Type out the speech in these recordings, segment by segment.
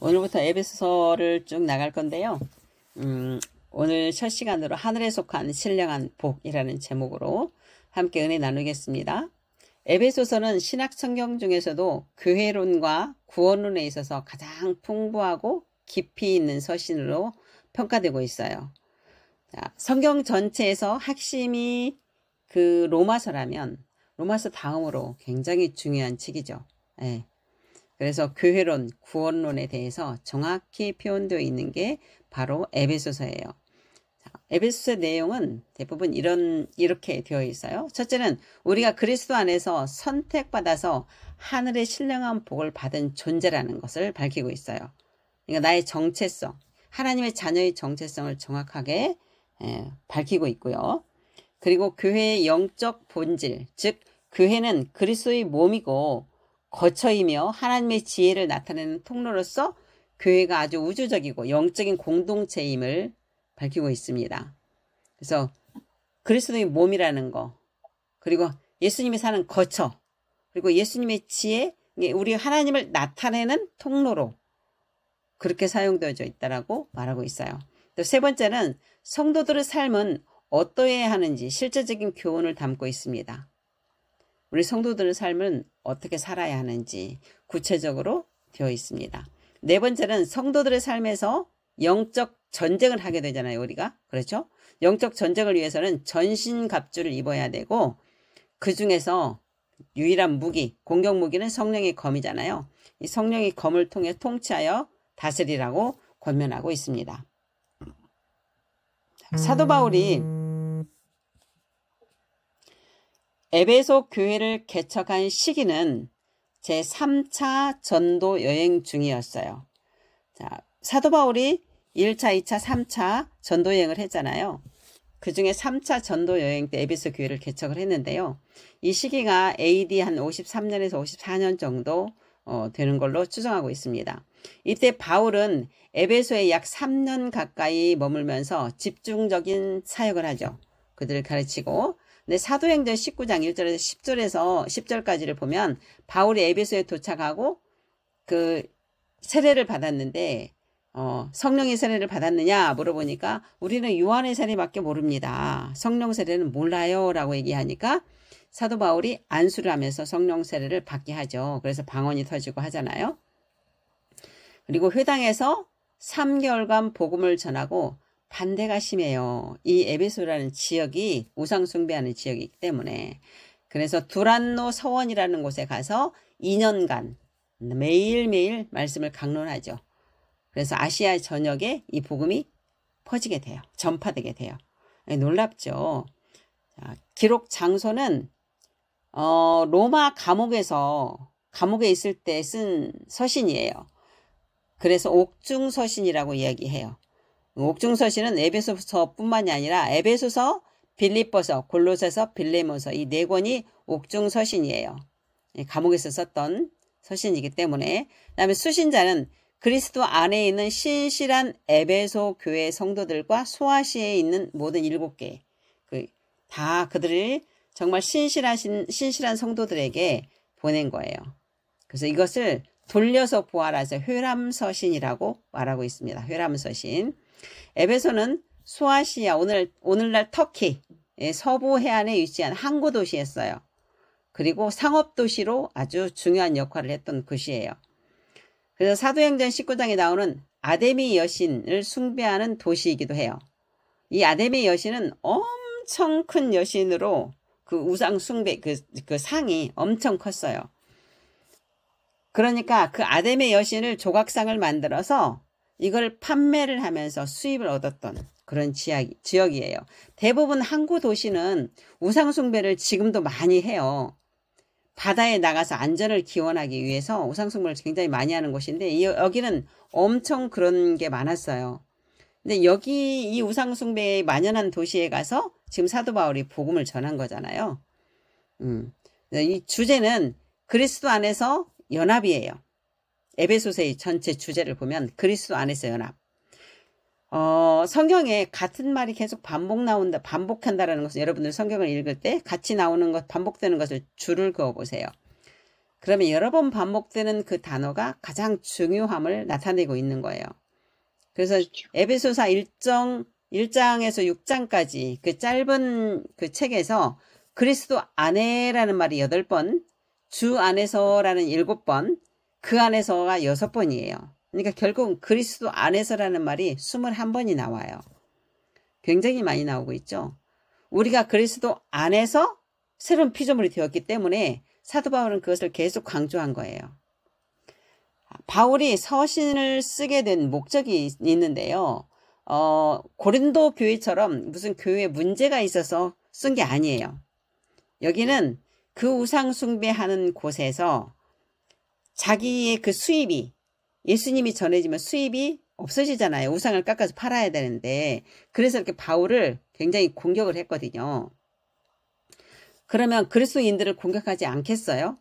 오늘부터 에베소서를 쭉 나갈 건데요. 오늘 첫 시간으로 하늘에 속한 신령한 복이라는 제목으로 함께 은혜 나누겠습니다. 에베소서는 신약 성경 중에서도 교회론과 구원론에 있어서 가장 풍부하고 깊이 있는 서신으로 평가되고 있어요. 자, 성경 전체에서 핵심이 그 로마서라면 로마서 다음으로 굉장히 중요한 책이죠. 예. 그래서 교회론, 구원론에 대해서 정확히 표현되어 있는 게 바로 에베소서예요. 자, 에베소서 내용은 대부분 이렇게 되어 있어요. 첫째는 우리가 그리스도 안에서 선택받아서 하늘의 신령한 복을 받은 존재라는 것을 밝히고 있어요. 그러니까 나의 정체성, 하나님의 자녀의 정체성을 정확하게 밝히고 있고요. 그리고 교회의 영적 본질, 즉 교회는 그리스도의 몸이고 거처이며 하나님의 지혜를 나타내는 통로로서 교회가 아주 우주적이고 영적인 공동체임을 밝히고 있습니다. 그래서 그리스도의 몸이라는 거, 그리고 예수님이 사는 거처, 그리고 예수님의 지혜, 우리 하나님을 나타내는 통로로 그렇게 사용되어져 있다라고 말하고 있어요. 또 세 번째는 성도들의 삶은 어떠해야 하는지 실제적인 교훈을 담고 있습니다. 우리 성도들의 삶은 어떻게 살아야 하는지 구체적으로 되어 있습니다. 네 번째는 성도들의 삶에서 영적 전쟁을 하게 되잖아요, 우리가. 그렇죠? 영적 전쟁을 위해서는 전신갑주를 입어야 되고, 그 중에서 유일한 무기, 공격 무기는 성령의 검이잖아요. 이 성령의 검을 통해 통치하여 다스리라고 권면하고 있습니다. 사도 바울이 에베소 교회를 개척한 시기는 제3차 전도 여행 중이었어요. 자, 사도 바울이 1차, 2차, 3차 전도 여행을 했잖아요. 그 중에 3차 전도 여행 때 에베소 교회를 개척을 했는데요. 이 시기가 AD 한 53년에서 54년 정도 되는 걸로 추정하고 있습니다. 이때 바울은 에베소에 약 3년 가까이 머물면서 집중적인 사역을 하죠. 그들을 가르치고. 근데 사도행전 19장 1절에서 10절까지를 보면 바울이 에베소에 도착하고 그 세례를 받았는데 성령의 세례를 받았느냐 물어보니까 우리는 요한의 세례밖에 모릅니다. 성령 세례는 몰라요 라고 얘기하니까 사도 바울이 안수를 하면서 성령 세례를 받게 하죠. 그래서 방언이 터지고 하잖아요. 그리고 회당에서 3개월간 복음을 전하고 반대가 심해요. 이 에베소라는 지역이 우상 숭배하는 지역이기 때문에. 그래서 두란노 서원이라는 곳에 가서 2년간 매일매일 말씀을 강론하죠. 그래서 아시아 전역에 이 복음이 퍼지게 돼요. 전파되게 돼요. 놀랍죠. 자, 기록 장소는 로마 감옥에 있을 때 쓴 서신이에요. 그래서 옥중서신이라고 이야기해요. 옥중서신은 에베소서뿐만이 아니라 에베소서, 빌립보서, 골로새서, 빌레몬서 이 네 권이 옥중서신이에요. 감옥에서 썼던 서신이기 때문에. 그다음에 수신자는 그리스도 안에 있는 신실한 에베소 교회 성도들과 소아시아에 있는 모든 7개 다 그들을 정말 신실한 성도들에게 보낸 거예요. 그래서 이것을 돌려서 보아라서 회람서신이라고 말하고 있습니다. 회람서신. 에베소는 소아시아, 오늘날 터키 서부 해안에 위치한 항구 도시였어요. 그리고 상업 도시로 아주 중요한 역할을 했던 곳이에요. 그래서 사도행전 19장에 나오는 아데미 여신을 숭배하는 도시이기도 해요. 이 아데미 여신은 엄청 큰 여신으로 그 우상 숭배 그 상이 엄청 컸어요. 그러니까 그 아데미 여신을 조각상을 만들어서 이걸 판매를 하면서 수입을 얻었던 그런 지역이에요. 대부분 항구 도시는 우상 숭배를 지금도 많이 해요. 바다에 나가서 안전을 기원하기 위해서 우상 숭배를 굉장히 많이 하는 곳인데 여기는 엄청 그런 게 많았어요. 근데 여기 이 우상 숭배에 만연한 도시에 가서 지금 사도 바울이 복음을 전한 거잖아요. 이 주제는 그리스도 안에서 연합이에요. 에베소서의 전체 주제를 보면 그리스도 안에서 연합. 성경에 같은 말이 계속 반복한다라는 것은 여러분들 성경을 읽을 때 같이 나오는 것, 반복되는 것을 줄을 그어 보세요. 그러면 여러 번 반복되는 그 단어가 가장 중요함을 나타내고 있는 거예요. 그래서 에베소서 1장에서 6장까지 그 짧은 그 책에서 그리스도 안에라는 말이 8번, 주 안에서라는 7번, 그 안에서가 6번이에요. 그러니까 결국은 그리스도 안에서라는 말이 21번이 나와요. 굉장히 많이 나오고 있죠. 우리가 그리스도 안에서 새로운 피조물이 되었기 때문에 사도 바울은 그것을 계속 강조한 거예요. 바울이 서신을 쓰게 된 목적이 있는데요. 고린도 교회처럼 무슨 교회에 문제가 있어서 쓴 게 아니에요. 여기는 그 우상 숭배하는 곳에서 자기의 그 수입이, 예수님이 전해지면 수입이 없어지잖아요. 우상을 깎아서 팔아야 되는데, 그래서 이렇게 바울을 굉장히 공격을 했거든요. 그러면 그리스도인들을 공격하지 않겠어요?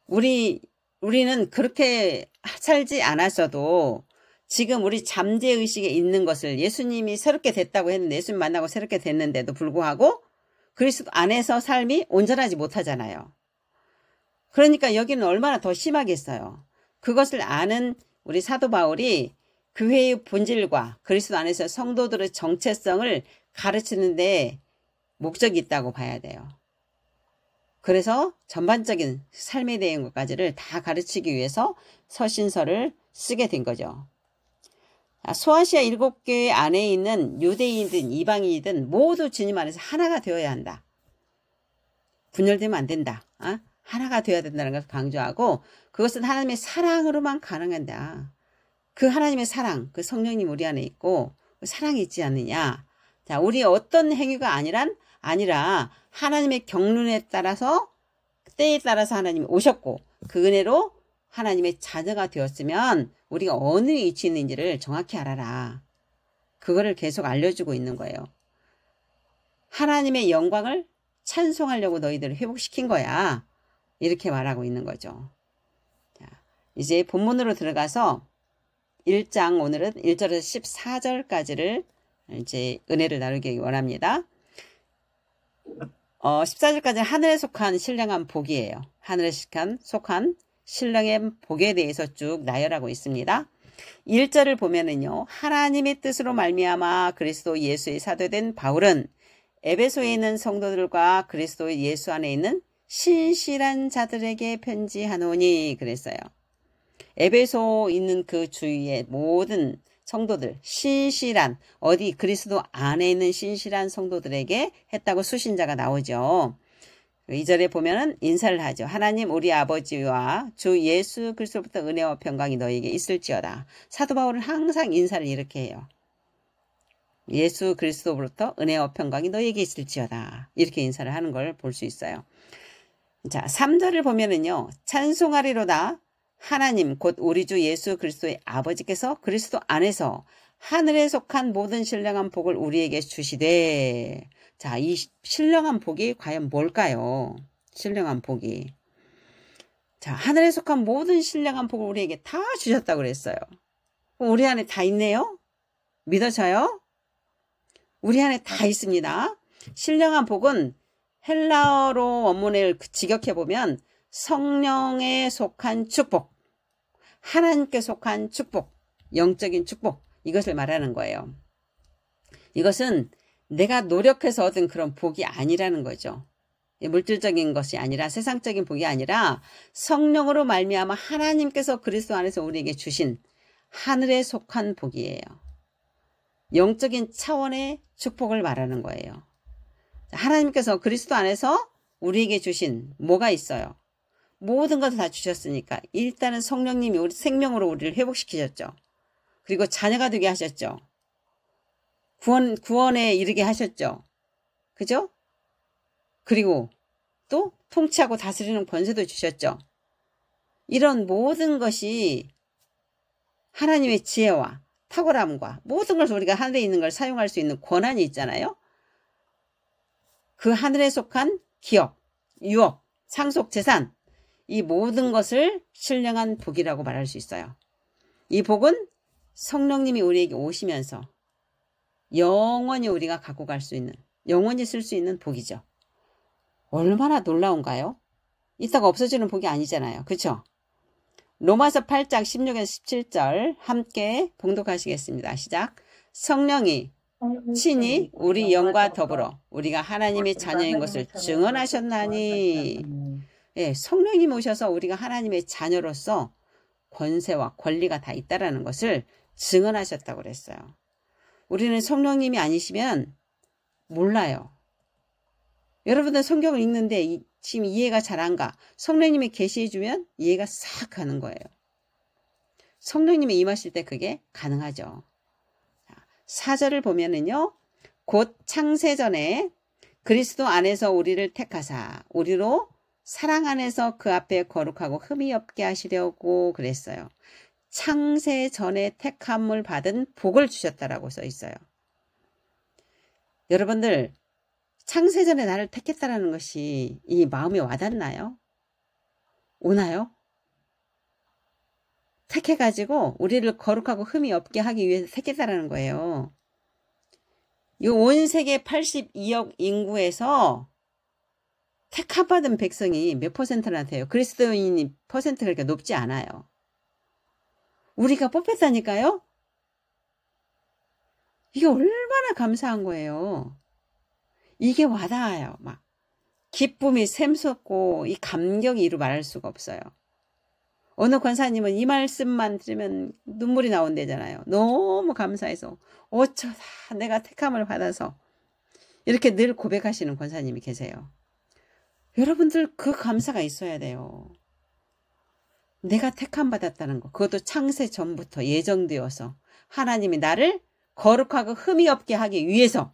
우리는 그렇게 살지 않았어도 지금 우리 잠재의식에 있는 것을, 예수님이 새롭게 됐다고 했는데, 예수님 만나고 새롭게 됐는데도 불구하고 그리스도 안에서 삶이 온전하지 못하잖아요. 그러니까 여기는 얼마나 더 심하겠어요. 그것을 아는 우리 사도 바울이 교회의 본질과 그리스도 안에서 성도들의 정체성을 가르치는 데 목적이 있다고 봐야 돼요. 그래서 전반적인 삶에 대한 것까지를 다 가르치기 위해서 서신서를 쓰게 된 거죠. 소아시아 7교회 안에 있는 유대인이든 이방인이든 모두 주님 안에서 하나가 되어야 한다. 분열되면 안 된다. 하나가 되어야 된다는 것을 강조하고, 그것은 하나님의 사랑으로만 가능한다. 그 하나님의 사랑, 그 성령님 우리 안에 있고 그 사랑이 있지 않느냐. 자, 우리 어떤 행위가 아니라 하나님의 경륜에 따라서, 때에 따라서 하나님이 오셨고 그 은혜로 하나님의 자녀가 되었으면 우리가 어느 위치에 있는지를 정확히 알아라. 그거를 계속 알려주고 있는 거예요. 하나님의 영광을 찬송하려고 너희들을 회복시킨 거야. 이렇게 말하고 있는 거죠. 자, 이제 본문으로 들어가서 1장, 오늘은 1절에서 14절까지를 이제 은혜를 나누기 원합니다. 14절까지는 하늘에 속한 신령한 복이에요. 하늘에 속한 신령의 복에 대해서 쭉 나열하고 있습니다. 1절을 보면은요, 하나님의 뜻으로 말미암아 그리스도 예수의 사도된 바울은 에베소에 있는 성도들과 그리스도 예수 안에 있는 신실한 자들에게 편지하노니 그랬어요. 에베소 있는 그 주위의 모든 성도들, 신실한, 어디 그리스도 안에 있는 신실한 성도들에게 했다고 수신자가 나오죠. 2절에 보면은 인사를 하죠. 하나님 우리 아버지와 주 예수 그리스도로부터 은혜와 평강이 너에게 있을지어다. 사도 바울은 항상 인사를 이렇게 해요. 예수 그리스도로부터 은혜와 평강이 너에게 있을지어다. 이렇게 인사를 하는 걸 볼 수 있어요. 자, 3절을 보면은요, 찬송하리로다. 하나님 곧 우리 주 예수 그리스도의 아버지께서 그리스도 안에서 하늘에 속한 모든 신령한 복을 우리에게 주시되. 자, 이 신령한 복이 과연 뭘까요? 신령한 복이. 자, 하늘에 속한 모든 신령한 복을 우리에게 다 주셨다고 그랬어요. 우리 안에 다 있네요? 믿어져요? 우리 안에 다 있습니다. 신령한 복은 헬라어로 원문을 직역해보면 성령에 속한 축복, 하나님께 속한 축복, 영적인 축복, 이것을 말하는 거예요. 이것은 내가 노력해서 얻은 그런 복이 아니라는 거죠. 물질적인 것이 아니라, 세상적인 복이 아니라 성령으로 말미암아 하나님께서 그리스도 안에서 우리에게 주신 하늘에 속한 복이에요. 영적인 차원의 축복을 말하는 거예요. 하나님께서 그리스도 안에서 우리에게 주신 뭐가 있어요? 모든 것을 다 주셨으니까 일단은 성령님이 우리 생명으로 우리를 회복시키셨죠. 그리고 자녀가 되게 하셨죠. 구원에 이르게 하셨죠. 그죠? 그리고 또 통치하고 다스리는 권세도 주셨죠. 이런 모든 것이 하나님의 지혜와 탁월함과 모든 것을 우리가 하늘에 있는 걸 사용할 수 있는 권한이 있잖아요. 그 하늘에 속한 기업, 유업, 상속, 재산, 이 모든 것을 신령한 복이라고 말할 수 있어요. 이 복은 성령님이 우리에게 오시면서 영원히 우리가 갖고 갈 수 있는, 영원히 쓸 수 있는 복이죠. 얼마나 놀라운가요? 있다가 없어지는 복이 아니잖아요. 그렇죠? 로마서 8장 16에서 17절 함께 봉독하시겠습니다. 시작. 성령이 친히 우리 영과 더불어 우리가 하나님의 자녀인 것을 증언하셨나니. 예, 성령님 오셔서 우리가 하나님의 자녀로서 권세와 권리가 다 있다라는 것을 증언하셨다고 그랬어요. 우리는 성령님이 아니시면 몰라요. 여러분들 성경을 읽는데 지금 이해가 잘 안 가. 성령님이 계시해주면 이해가 싹 가는 거예요. 성령님이 임하실 때 그게 가능하죠. 4절을 보면은요. 곧 창세전에 그리스도 안에서 우리를 택하사 우리로 사랑 안에서 그 앞에 거룩하고 흠이 없게 하시려고 그랬어요. 창세전에 택함을 받은 복을 주셨다라고 써 있어요. 여러분들 창세전에 나를 택했다라는 것이 이 마음에 와닿나요? 오나요? 택해가지고 우리를 거룩하고 흠이 없게 하기 위해서 택했다라는 거예요. 이 온 세계 82억 인구에서 택함받은 백성이 몇 퍼센트나 돼요? 그리스도인이 퍼센트가 그렇게 높지 않아요. 우리가 뽑혔다니까요? 이게 얼마나 감사한 거예요. 이게 와닿아요. 막 기쁨이 샘솟고 이 감격이 이루 말할 수가 없어요. 어느 권사님은 이 말씀만 들으면 눈물이 나온대잖아요. 너무 감사해서 어쩌다 내가 택함을 받아서 이렇게 늘 고백하시는 권사님이 계세요. 여러분들 그 감사가 있어야 돼요. 내가 택함 받았다는 거. 그것도 창세 전부터 예정되어서 하나님이 나를 거룩하고 흠이 없게 하기 위해서.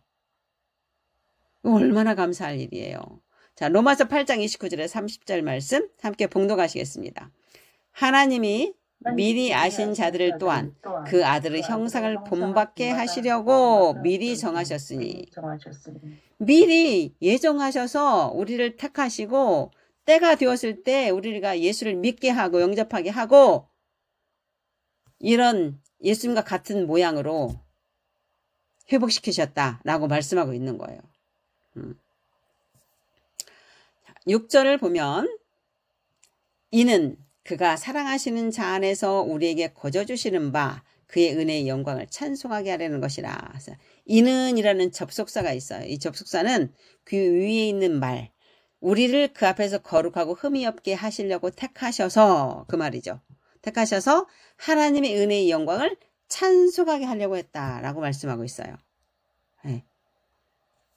얼마나 감사할 일이에요. 자, 로마서 8장 29절에 30절 말씀 함께 봉독하시겠습니다. 하나님이 미리 아신 자들을 또한 그 아들의 형상을 본받게 하시려고 미리 정하셨으니. 미리 예정하셔서 우리를 택하시고 때가 되었을 때 우리가 예수를 믿게 하고 영접하게 하고 이런 예수님과 같은 모양으로 회복시키셨다라고 말씀하고 있는 거예요. 6절을 보면 이는 그가 사랑하시는 자 안에서 우리에게 거저주시는 바 그의 은혜의 영광을 찬송하게 하려는 것이라. 이는이라는 접속사가 있어요. 이 접속사는 그 위에 있는 말, 우리를 그 앞에서 거룩하고 흠이 없게 하시려고 택하셔서, 그 말이죠. 택하셔서 하나님의 은혜의 영광을 찬송하게 하려고 했다라고 말씀하고 있어요. 네.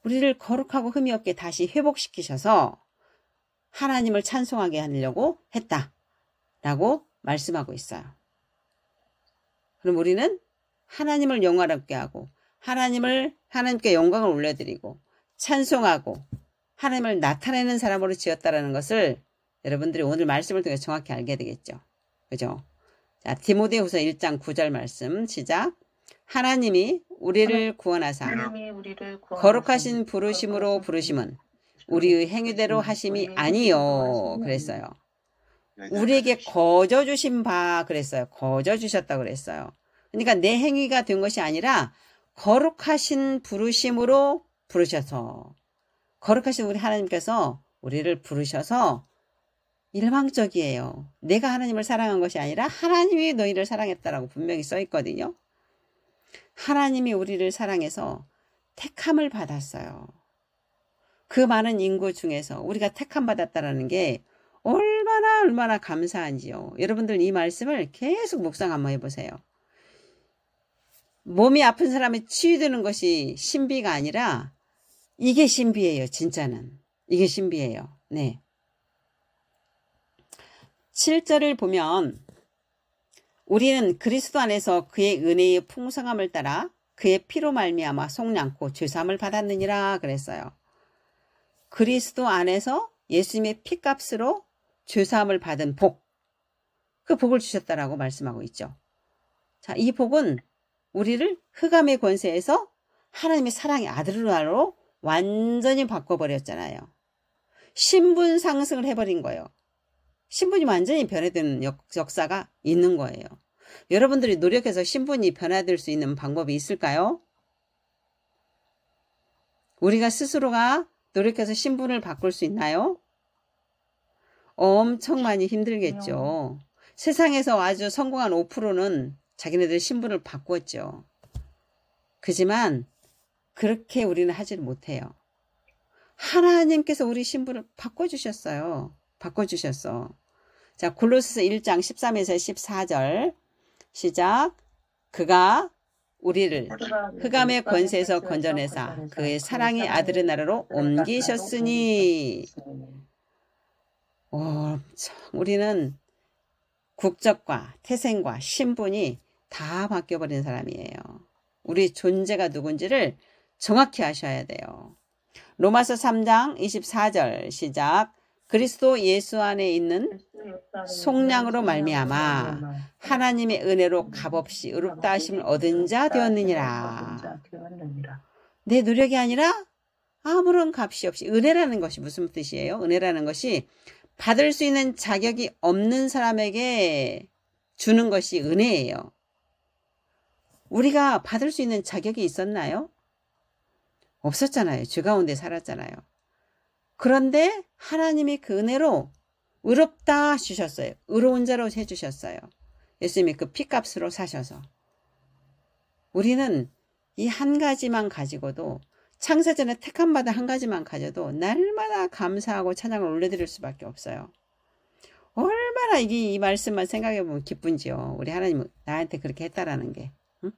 우리를 거룩하고 흠이 없게 다시 회복시키셔서 하나님을 찬송하게 하려고 했다라고 말씀하고 있어요. 그럼 우리는 하나님을 영화롭게 하고 하나님께 영광을 올려드리고 찬송하고 하나님을 나타내는 사람으로 지었다라는 것을 여러분들이 오늘 말씀을 통해 정확히 알게 되겠죠. 그죠? 자, 디모데후서 1장 9절 말씀 시작. 하나님이 우리를 구원하사 거룩하신 부르심으로 부르심은 우리의 행위대로 하심이 아니요 그랬어요. 우리에게 거저 주신 바 그랬어요. 거저 주셨다고 그랬어요. 그러니까 내 행위가 된 것이 아니라 거룩하신 부르심으로 부르셔서, 거룩하신 우리 하나님께서 우리를 부르셔서 일방적이에요. 내가 하나님을 사랑한 것이 아니라 하나님이 너희를 사랑했다라고 분명히 써 있거든요. 하나님이 우리를 사랑해서 택함을 받았어요. 그 많은 인구 중에서 우리가 택함 받았다라는 게 얼마나 감사한지요. 여러분들 이 말씀을 계속 묵상 한번 해보세요. 몸이 아픈 사람이 치유되는 것이 신비가 아니라 이게 신비예요. 진짜는. 이게 신비예요. 네. 7절을 보면 우리는 그리스도 안에서 그의 은혜의 풍성함을 따라 그의 피로 말미암아 속량코 죄사함을 받았느니라 그랬어요. 그리스도 안에서 예수님의 피값으로 죄사함을 받은 복, 그 복을 주셨다라고 말씀하고 있죠. 자, 이 복은 우리를 흑암의 권세에서 하나님의 사랑의 아들로 완전히 바꿔버렸잖아요. 신분 상승을 해버린 거예요. 신분이 완전히 변화되는 역사가 있는 거예요. 여러분들이 노력해서 신분이 변화될 수 있는 방법이 있을까요? 우리가 스스로가 노력해서 신분을 바꿀 수 있나요? 엄청 많이 힘들겠죠. 세상에서 아주 성공한 5%는 자기네들 신분을 바꾸었죠. 그지만 그렇게 우리는 하지를 못해요. 하나님께서 우리 신분을 바꿔주셨어요. 바꿔주셨어. 자, 골로새서 1장 13에서 14절 시작. 그가 우리를 흑암의 권세에서 건져내사 그의 사랑의 아들의 나라로 옮기셨으니 우리는 국적과 태생과 신분이 다 바뀌어버린 사람이에요. 우리 존재가 누군지를 정확히 아셔야 돼요. 로마서 3장 24절 시작. 그리스도 예수 안에 있는 속량으로 말미암아 하나님의 은혜로 값없이 의롭다 하심을 얻은 자 되었느니라. 내 노력이 아니라 아무런 값이 없이. 은혜라는 것이 무슨 뜻이에요? 은혜라는 것이 받을 수 있는 자격이 없는 사람에게 주는 것이 은혜예요. 우리가 받을 수 있는 자격이 있었나요? 없었잖아요. 죄 가운데 살았잖아요. 그런데 하나님이 그 은혜로 의롭다 주셨어요. 의로운 자로 해주셨어요. 예수님이 그 피값으로 사셔서. 우리는 이 한 가지만 가지고도, 창세전에 택함 받은 한 가지만 가져도 날마다 감사하고 찬양을 올려드릴 수밖에 없어요. 얼마나 이 말씀만 생각해보면 기쁜지요. 우리 하나님은 나한테 그렇게 했다라는 게. 응?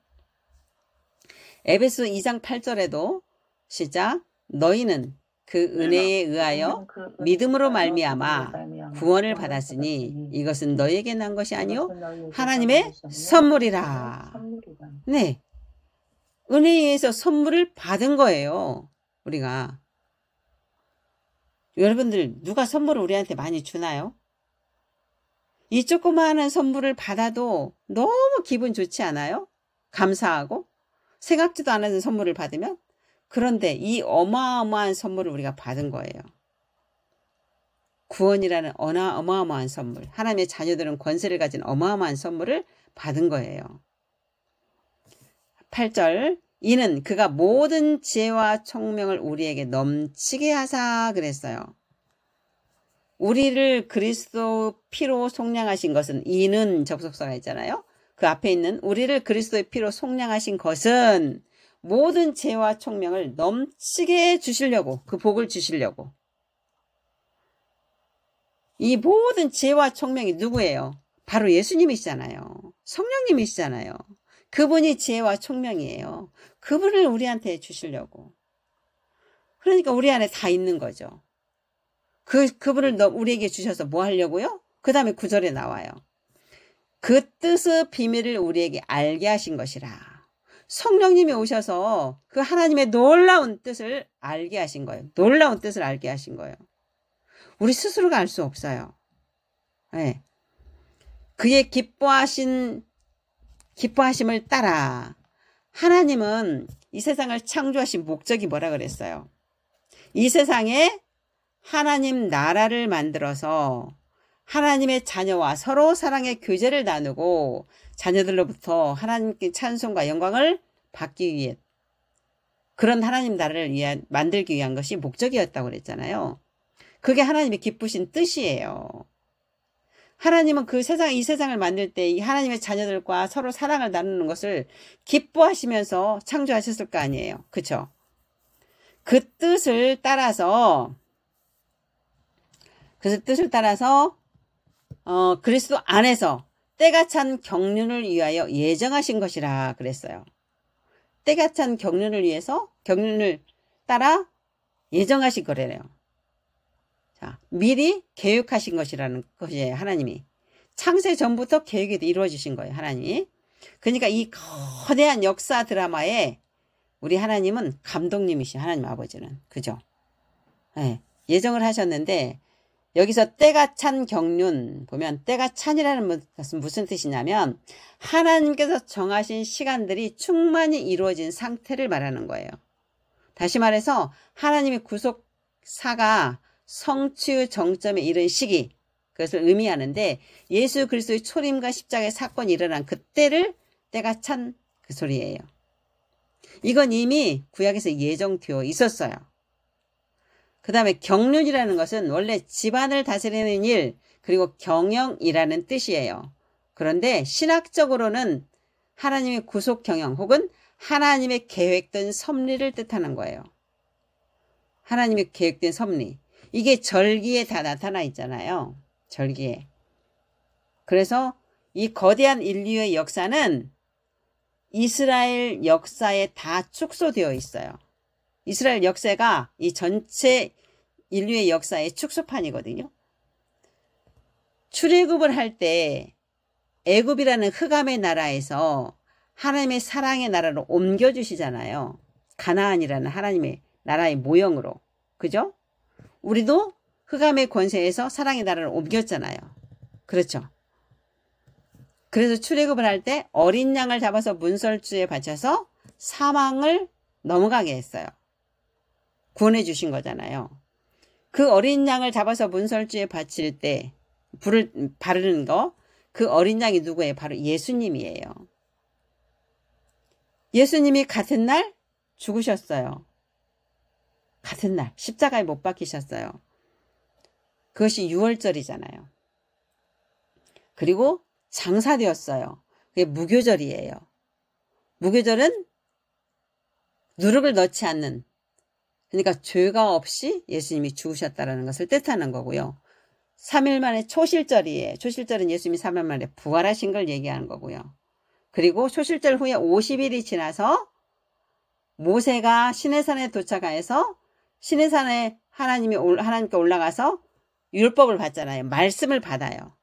에베소 2장 8절에도 시작. 너희는 그 은혜에 의하여 믿음으로 말미암아 구원을 받았으니 이것은 너희에게 난 것이 아니요 하나님의 선물이라. 네, 은혜에 의해서 선물을 받은 거예요. 우리가. 여러분들 누가 선물을 우리한테 많이 주나요? 이 조그마한 선물을 받아도 너무 기분 좋지 않아요? 감사하고 생각지도 않은 선물을 받으면. 그런데 이 어마어마한 선물을 우리가 받은 거예요. 구원이라는 어마어마한 선물. 하나님의 자녀들은 권세를 가진 어마어마한 선물을 받은 거예요. 8절. 이는 그가 모든 지혜와 총명을 우리에게 넘치게 하사 그랬어요. 우리를 그리스도 피로 속량하신 것은, 이는 접속사가 있잖아요. 그 앞에 있는 우리를 그리스도의 피로 속량하신 것은 모든 지혜와 총명을 넘치게 주시려고, 그 복을 주시려고. 이 모든 지혜와 총명이 누구예요? 바로 예수님이시잖아요. 성령님이시잖아요. 그분이 지혜와 총명이에요. 그분을 우리한테 주시려고. 그러니까 우리 안에 다 있는 거죠. 그분을 우리에게 주셔서 뭐 하려고요? 그 다음에 9절에 나와요. 그 뜻의 비밀을 우리에게 알게 하신 것이라. 성령님이 오셔서 그 하나님의 놀라운 뜻을 알게 하신 거예요. 놀라운 뜻을 알게 하신 거예요. 우리 스스로가 알 수 없어요. 네. 그의 기뻐하심을 따라. 하나님은 이 세상을 창조하신 목적이 뭐라 그랬어요? 이 세상에 하나님 나라를 만들어서 하나님의 자녀와 서로 사랑의 교제를 나누고 자녀들로부터 하나님께 찬송과 영광을 받기 위해, 그런 하나님 나라를 만들기 위한 것이 목적이었다고 그랬잖아요. 그게 하나님이 기쁘신 뜻이에요. 하나님은 이 세상을 만들 때 이 하나님의 자녀들과 서로 사랑을 나누는 것을 기뻐하시면서 창조하셨을 거 아니에요. 그렇죠? 그 뜻을 따라서 그리스도 안에서 때가 찬 경륜을 위하여 예정하신 것이라 그랬어요. 때가 찬 경륜을 위해서, 경륜을 따라 예정하신 거래요. 자, 미리 계획하신 것이라는 것이에요. 하나님이. 창세 전부터 계획이 이루어지신 거예요. 하나님이. 그러니까 이 거대한 역사 드라마에 우리 하나님은 감독님이시, 하나님 아버지는. 그죠? 네, 예정을 하셨는데, 여기서 때가 찬 경륜 보면, 때가 찬이라는 것은 무슨 뜻이냐면 하나님께서 정하신 시간들이 충만히 이루어진 상태를 말하는 거예요. 다시 말해서 하나님의 구속사가 성취의 정점에 이른 시기, 그것을 의미하는데, 예수 그리스도의 초림과 십자가의 사건이 일어난 그때를 때가 찬 그 소리예요. 이건 이미 구약에서 예정되어 있었어요. 그 다음에 경륜이라는 것은 원래 집안을 다스리는 일, 그리고 경영이라는 뜻이에요. 그런데 신학적으로는 하나님의 구속 경영 혹은 하나님의 계획된 섭리를 뜻하는 거예요. 하나님의 계획된 섭리. 이게 절기에 다 나타나 있잖아요. 절기에. 그래서 이 거대한 인류의 역사는 이스라엘 역사에 다 축소되어 있어요. 이스라엘 역사가 이 전체 인류의 역사의 축소판이거든요. 출애굽을 할 때 애굽이라는 흑암의 나라에서 하나님의 사랑의 나라로 옮겨주시잖아요. 가나안이라는 하나님의 나라의 모형으로. 그죠? 우리도 흑암의 권세에서 사랑의 나라를 옮겼잖아요. 그렇죠? 그래서 출애굽을 할 때 어린 양을 잡아서 문설주에 바쳐서 사망을 넘어가게 했어요. 구원해 주신 거잖아요. 그 어린 양을 잡아서 문설주에 바칠 때 불을 바르는 거, 그 어린 양이 누구예요? 바로 예수님이에요. 예수님이 같은 날 죽으셨어요. 같은 날 십자가에 못 박히셨어요. 그것이 유월절이잖아요. 그리고 장사되었어요. 그게 무교절이에요. 무교절은 누룩을 넣지 않는, 그러니까 죄가 없이 예수님이 죽으셨다는 것을 뜻하는 거고요. 3일 만에 초실절이에요. 초실절은 예수님이 3일 만에 부활하신 걸 얘기하는 거고요. 그리고 초실절 후에 50일이 지나서 모세가 시내산에 도착해서 시내산에 하나님께 올라가서 율법을 받잖아요. 말씀을 받아요.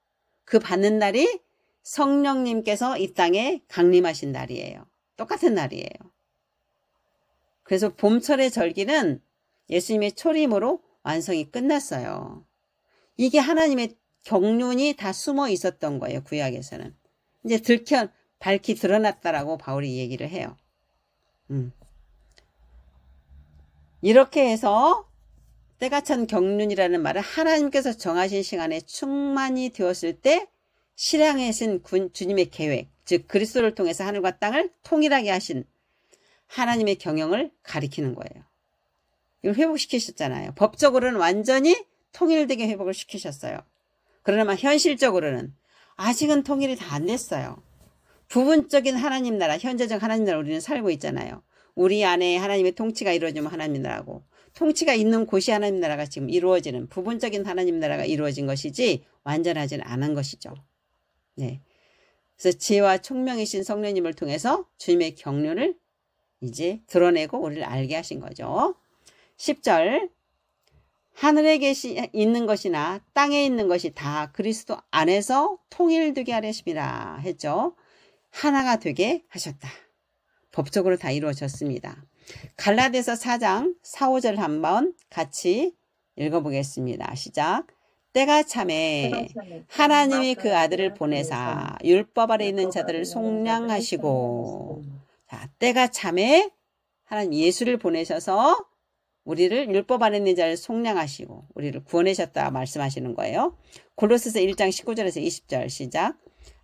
그 받는 날이 성령님께서 이 땅에 강림하신 날이에요. 똑같은 날이에요. 그래서 봄철의 절기는 예수님의 초림으로 완성이 끝났어요. 이게 하나님의 경륜이 다 숨어 있었던 거예요. 구약에서는. 이제 밝히 드러났다라고 바울이 얘기를 해요. 이렇게 해서 때가 찬 경륜이라는 말은 하나님께서 정하신 시간에 충만이 되었을 때 실행하신 주님의 계획, 즉 그리스도를 통해서 하늘과 땅을 통일하게 하신 하나님의 경영을 가리키는 거예요. 이걸 회복시키셨잖아요. 법적으로는 완전히 통일되게 회복을 시키셨어요. 그러나 현실적으로는 아직은 통일이 다 안 됐어요. 부분적인 하나님 나라, 현재적 하나님 나라 우리는 살고 있잖아요. 우리 안에 하나님의 통치가 이루어지면 하나님 나라고, 통치가 있는 곳이 하나님 나라가 지금 이루어지는 부분적인 하나님 나라가 이루어진 것이지 완전하지는 않은 것이죠. 네. 그래서 지혜와 총명이신 성령님을 통해서 주님의 경륜을 이제 드러내고 우리를 알게 하신 거죠. 10절 하늘에 있는 것이나 땅에 있는 것이 다 그리스도 안에서 통일되게 하려십니다 했죠. 하나가 되게 하셨다. 법적으로 다 이루어졌습니다. 갈라디아서 4장 4, 5절 한번 같이 읽어보겠습니다. 시작. 때가 참에 하나님이 그 아들을 보내사 율법 아래 있는 자들을 속량하시고, 자, 때가 참에 하나님 예수를 보내셔서 우리를 율법 아래 있는 자를 속량하시고 우리를 구원하셨다 말씀하시는 거예요. 골로새서 1장 19절에서 20절 시작.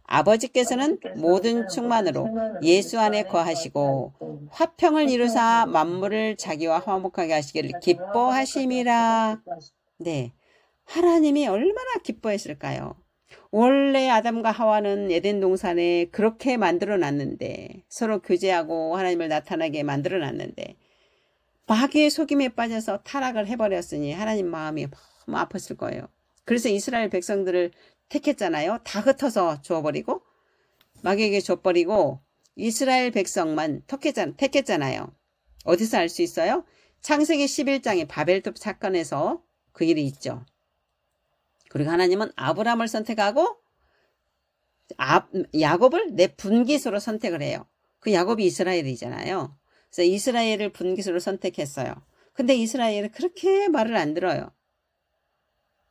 아버지께서는 모든 충만으로 예수 안에 거하시고 화평을 이루사 만물을 자기와 화목하게 하시기를 기뻐하심이라. 네, 하나님이 얼마나 기뻐했을까요? 원래 아담과 하와는 에덴 동산에 그렇게 만들어 놨는데, 서로 교제하고 하나님을 나타나게 만들어 놨는데 마귀의 속임에 빠져서 타락을 해버렸으니 하나님 마음이 너무 아팠을 거예요. 그래서 이스라엘 백성들을 택했잖아요. 다 흩어서 주어버리고 마귀에게 줘버리고 이스라엘 백성만 택했잖아요. 어디서 알 수 있어요? 창세기 11장의 바벨탑 사건에서 그 일이 있죠. 그리고 하나님은 아브라함을 선택하고 야곱을 내 분깃으로 선택을 해요. 그 야곱이 이스라엘이잖아요. 그래서 이스라엘을 분깃으로 선택했어요. 근데 이스라엘은 그렇게 말을 안 들어요.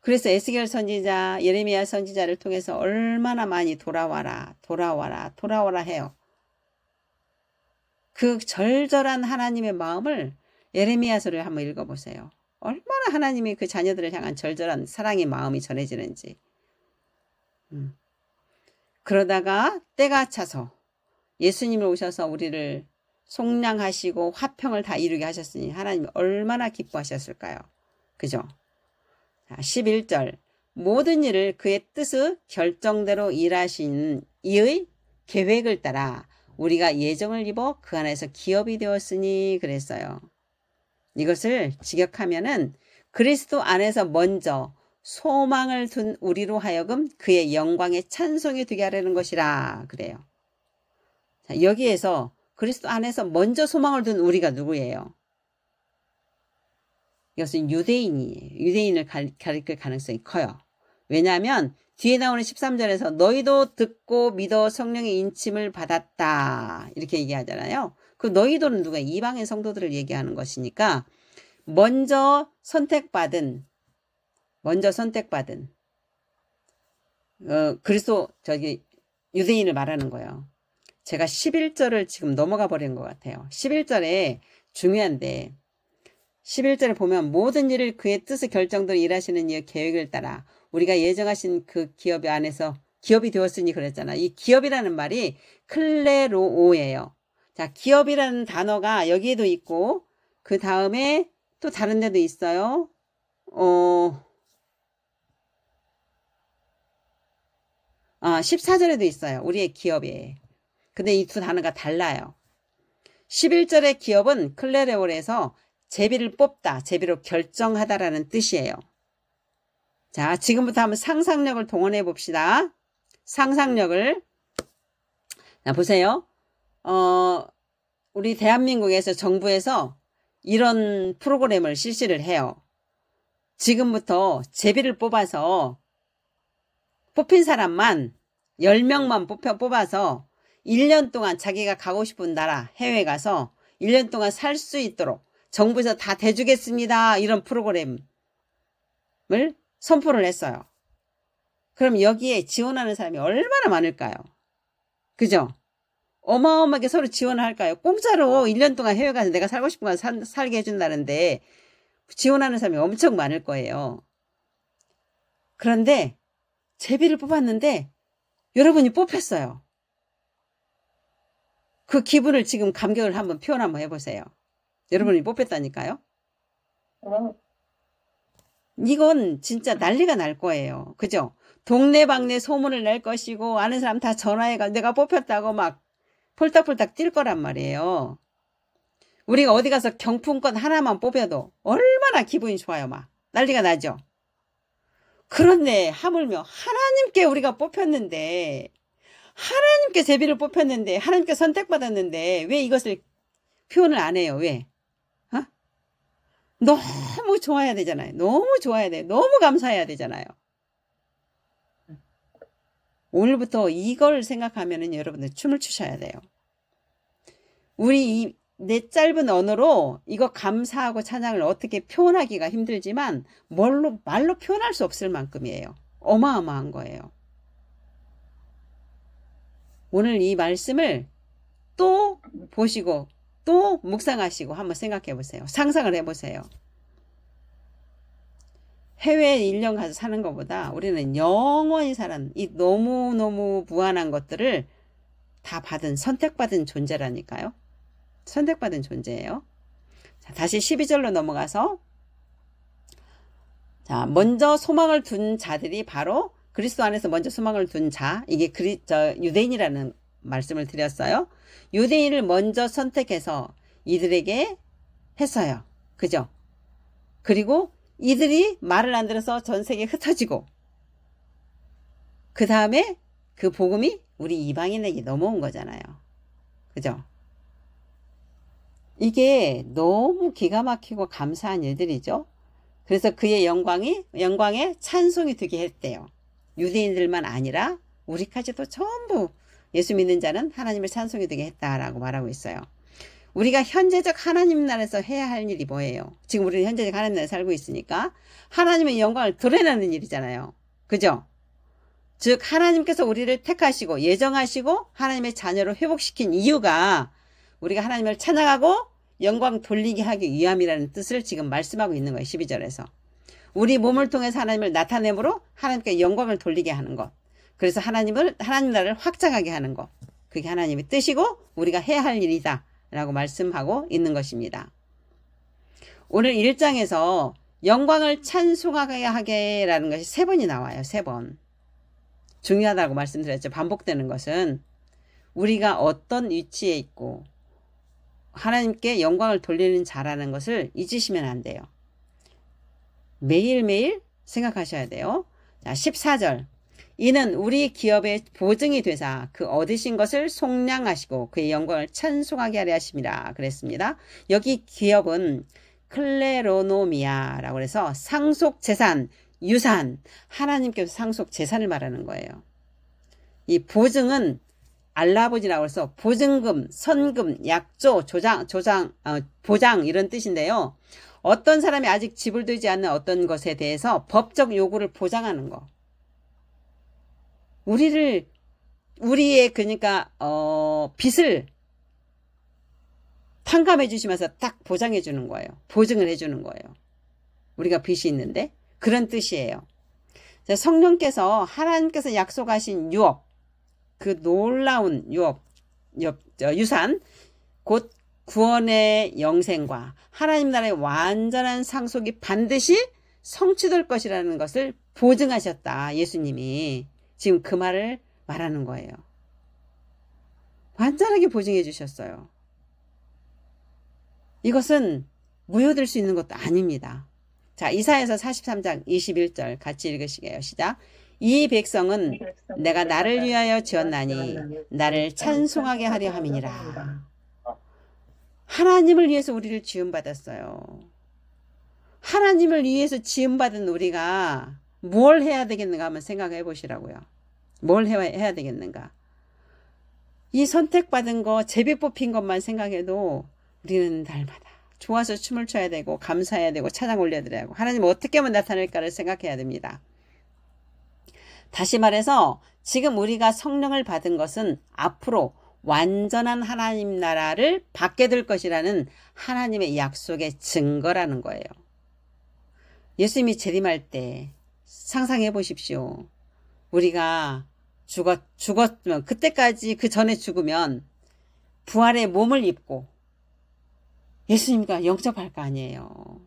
그래서 에스겔 선지자, 예레미야 선지자를 통해서 얼마나 많이 돌아와라 해요. 그 절절한 하나님의 마음을 예레미야서를 한번 읽어보세요. 얼마나 하나님이 그 자녀들을 향한 절절한 사랑의 마음이 전해지는지. 그러다가 때가 차서 예수님이 오셔서 우리를 속량하시고 화평을 다 이루게 하셨으니 하나님이 얼마나 기뻐하셨을까요? 그죠? 자, 11절. 모든 일을 그의 뜻의 결정대로 일하신 이의 계획을 따라 우리가 예정을 입어 그 안에서 기업이 되었으니 그랬어요. 이것을 직역하면은 그리스도 안에서 먼저 소망을 둔 우리로 하여금 그의 영광에 찬송이 되게 하려는 것이라 그래요. 자, 여기에서 그리스도 안에서 먼저 소망을 둔 우리가 누구예요? 이것은 유대인이에요. 유대인을 가리킬 가능성이 커요. 왜냐하면 뒤에 나오는 13절에서 너희도 듣고 믿어 성령의 인침을 받았다 이렇게 얘기하잖아요. 그 너희도는 누가? 이방인 성도들을 얘기하는 것이니까 먼저 선택받은 그리스도 유대인을 말하는 거예요. 제가 11절을 지금 넘어가 버린 것 같아요. 11절에 중요한데 11절에 보면 모든 일을 그의 뜻의 결정대로 일하시는 이의 계획을 따라 우리가 예정하신 그 기업 안에서 기업이 되었으니 그랬잖아. 이 기업이라는 말이 클레로오예요. 자, 기업이라는 단어가 여기에도 있고 그 다음에 또 다른 데도 있어요. 14절에도 있어요. 우리의 기업에. 근데 이 두 단어가 달라요. 11절의 기업은 클레레올에서 제비를 뽑다, 제비로 결정하다라는 뜻이에요. 자, 지금부터 한번 상상력을 동원해 봅시다. 상상력을. 자, 보세요. 우리 대한민국에서 정부에서 이런 프로그램을 실시를 해요. 지금부터 제비를 뽑아서 뽑힌 사람만 10명만 뽑아서 1년 동안 자기가 가고 싶은 나라 해외에 가서 1년 동안 살 수 있도록 정부에서 다 대주겠습니다. 이런 프로그램을 선포를 했어요. 그럼 여기에 지원하는 사람이 얼마나 많을까요? 그죠? 어마어마하게 서로 지원을 할까요? 공짜로 1년 동안 해외 가서 내가 살고 싶은 거 살게 해준다는데 지원하는 사람이 엄청 많을 거예요. 그런데 제비를 뽑았는데 여러분이 뽑혔어요. 그 기분을 지금 감격을 한번 표현 한번 해보세요. 여러분이 뽑혔다니까요. 이건 진짜 난리가 날 거예요. 그죠? 동네방네 소문을 낼 것이고 아는 사람 다 전화해가지고 내가 뽑혔다고 막 폴딱폴딱 뛸 거란 말이에요. 우리가 어디 가서 경품권 하나만 뽑혀도 얼마나 기분이 좋아요. 막 난리가 나죠. 그런데 하물며 하나님께 우리가 뽑혔는데 하나님께 제비를 뽑혔는데 하나님께 선택받았는데 왜 이것을 표현을 안 해요? 왜? 너무 좋아야 되잖아요. 너무 좋아야 돼요. 너무 감사해야 되잖아요. 오늘부터 이걸 생각하면은 여러분들 춤을 추셔야 돼요. 우리 내 짧은 언어로 이거 감사하고 찬양을 어떻게 표현하기가 힘들지만 말로 표현할 수 없을 만큼이에요. 어마어마한 거예요. 오늘 이 말씀을 또 보시고 또 묵상하시고 한번 생각해 보세요. 상상을 해보세요. 해외에 1년 가서 사는 것보다 우리는 영원히 사는 이 너무너무 무한한 것들을 다 받은 선택받은 존재라니까요. 선택받은 존재예요. 자, 다시 12절로 넘어가서 자, 먼저 소망을 둔 자들이 바로 그리스도 안에서 먼저 소망을 둔 자, 이게 유대인이라는 말씀을 드렸어요. 유대인을 먼저 선택해서 이들에게 했어요. 그죠? 그리고 이들이 말을 안 들어서 전 세계에 흩어지고 그 다음에 그 복음이 우리 이방인에게 넘어온 거잖아요. 그죠? 이게 너무 기가 막히고 감사한 일들이죠. 그래서 그의 영광에 찬송이 되게 했대요. 유대인들만 아니라 우리까지도 전부 예수 믿는 자는 하나님을 찬송이 되게 했다라고 말하고 있어요. 우리가 현재적 하나님 나라에서 해야 할 일이 뭐예요? 지금 우리는 현재적 하나님 나라에 살고 있으니까 하나님의 영광을 드러내는 일이잖아요. 그죠? 즉 하나님께서 우리를 택하시고 예정하시고 하나님의 자녀로 회복시킨 이유가 우리가 하나님을 찬양하고 영광 돌리게 하기 위함이라는 뜻을 지금 말씀하고 있는 거예요. 12절에서. 우리 몸을 통해서 하나님을 나타내므로 하나님께 영광을 돌리게 하는 것. 그래서 하나님 나라를 확장하게 하는 것. 그게 하나님의 뜻이고 우리가 해야 할 일이다 라고 말씀하고 있는 것입니다. 오늘 1장에서 영광을 찬송하게 하게라는 것이 3번이 나와요. 3번. 중요하다고 말씀드렸죠. 반복되는 것은 우리가 어떤 위치에 있고 하나님께 영광을 돌리는 자라는 것을 잊으시면 안 돼요. 매일매일 생각하셔야 돼요. 자, 14절. 이는 우리 기업의 보증이 되사 그 얻으신 것을 속량하시고 그의 영광을 찬송하게 하려 하심이라 그랬습니다. 여기 기업은 클레로노미아라고 해서 상속재산, 유산, 하나님께서 상속재산을 말하는 거예요. 이 보증은 알라보지라고 해서 보증금, 선금, 약조, 보장 이런 뜻인데요. 어떤 사람이 아직 지불되지 않는 어떤 것에 대해서 법적 요구를 보장하는 거. 우리의 그러니까 빚을 탕감해 주시면서 딱 보장해 주는 거예요. 보증을 해 주는 거예요. 우리가 빚이 있는데 그런 뜻이에요. 성령께서 하나님께서 약속하신 유업, 그 놀라운 유산, 곧 구원의 영생과 하나님 나라의 완전한 상속이 반드시 성취될 것이라는 것을 보증하셨다. 예수님이 지금 그 말을 말하는 거예요. 완전하게 보증해 주셨어요. 이것은 무효될 수 있는 것도 아닙니다. 자, 이사야서 43장 21절 같이 읽으시게요. 시작. 이 백성은 내가 나를 위하여 지었나니 나를 찬송하게 하려 함이니라. 하나님을 위해서 우리를 지음받았어요. 하나님을 위해서 지음받은 우리가 뭘 해야 되겠는가 한번 생각해 보시라고요. 뭘 해야 되겠는가. 이 선택받은 거, 제비 뽑힌 것만 생각해도 우리는 날마다 좋아서 춤을 춰야 되고 감사해야 되고 찬양 올려드려야 하고 하나님 어떻게 하면 나타날까를 생각해야 됩니다. 다시 말해서 지금 우리가 성령을 받은 것은 앞으로 완전한 하나님 나라를 받게 될 것이라는 하나님의 약속의 증거라는 거예요. 예수님이 재림할 때 상상해 보십시오. 우리가 죽었으면 그때까지 그 전에 죽으면 부활의 몸을 입고 예수님과 영접할 거 아니에요.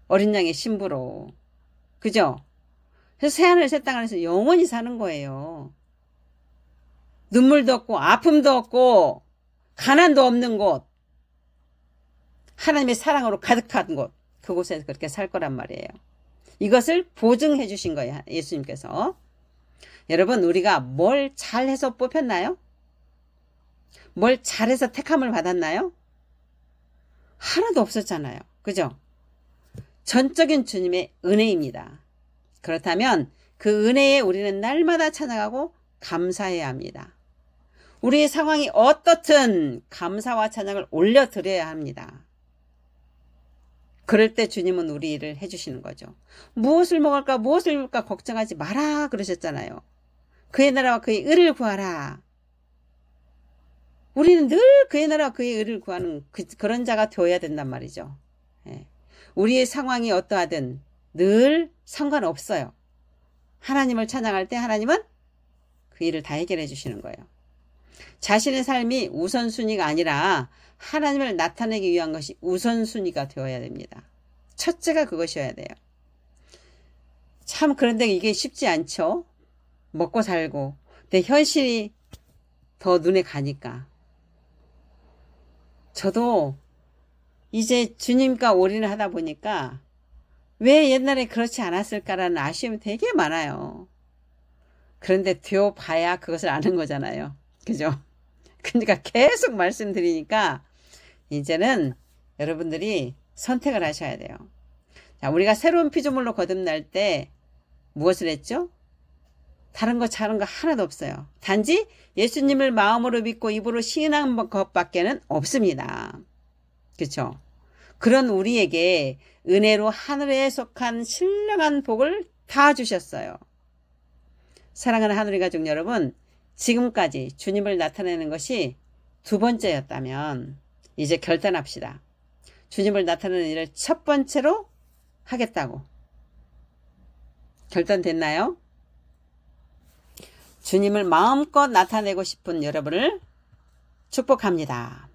어린 양의 신부로. 그죠? 그래서 새하늘 새 땅 안에서 영원히 사는 거예요. 눈물도 없고 아픔도 없고 가난도 없는 곳. 하나님의 사랑으로 가득한 곳. 그곳에서 그렇게 살 거란 말이에요. 이것을 보증해 주신 거예요. 예수님께서. 여러분 우리가 뭘 잘해서 뽑혔나요? 뭘 잘해서 택함을 받았나요? 하나도 없었잖아요. 그죠? 전적인 주님의 은혜입니다. 그렇다면 그 은혜에 우리는 날마다 찬양하고 감사해야 합니다. 우리의 상황이 어떻든 감사와 찬양을 올려드려야 합니다. 그럴 때 주님은 우리 일을 해주시는 거죠. 무엇을 먹을까 무엇을 입을까 걱정하지 마라 그러셨잖아요. 그의 나라와 그의 의를 구하라. 우리는 늘 그의 나라와 그의 의를 구하는 그런 자가 되어야 된단 말이죠. 예. 우리의 상황이 어떠하든 늘 상관없어요. 하나님을 찬양할 때 하나님은 그 일을 다 해결해 주시는 거예요. 자신의 삶이 우선순위가 아니라 하나님을 나타내기 위한 것이 우선순위가 되어야 됩니다. 첫째가 그것이어야 돼요. 참 그런데 이게 쉽지 않죠. 먹고 살고 근데 현실이 더 눈에 가니까. 저도 이제 주님과 올인을 하다 보니까 왜 옛날에 그렇지 않았을까라는 아쉬움이 되게 많아요. 그런데 되어봐야 그것을 아는 거잖아요. 그죠? 그러니까 계속 말씀드리니까 이제는 여러분들이 선택을 하셔야 돼요. 자, 우리가 새로운 피조물로 거듭날 때 무엇을 했죠? 다른 거 다른 거 하나도 없어요. 단지 예수님을 마음으로 믿고 입으로 시인한 것밖에는 없습니다. 그렇죠? 그런 우리에게 은혜로 하늘에 속한 신령한 복을 다 주셨어요. 사랑하는 하늘의 가족 여러분, 지금까지 주님을 나타내는 것이 2번째였다면 이제 결단합시다. 주님을 나타내는 일을 첫 번째로 하겠다고. 결단됐나요? 주님을 마음껏 나타내고 싶은 여러분을 축복합니다.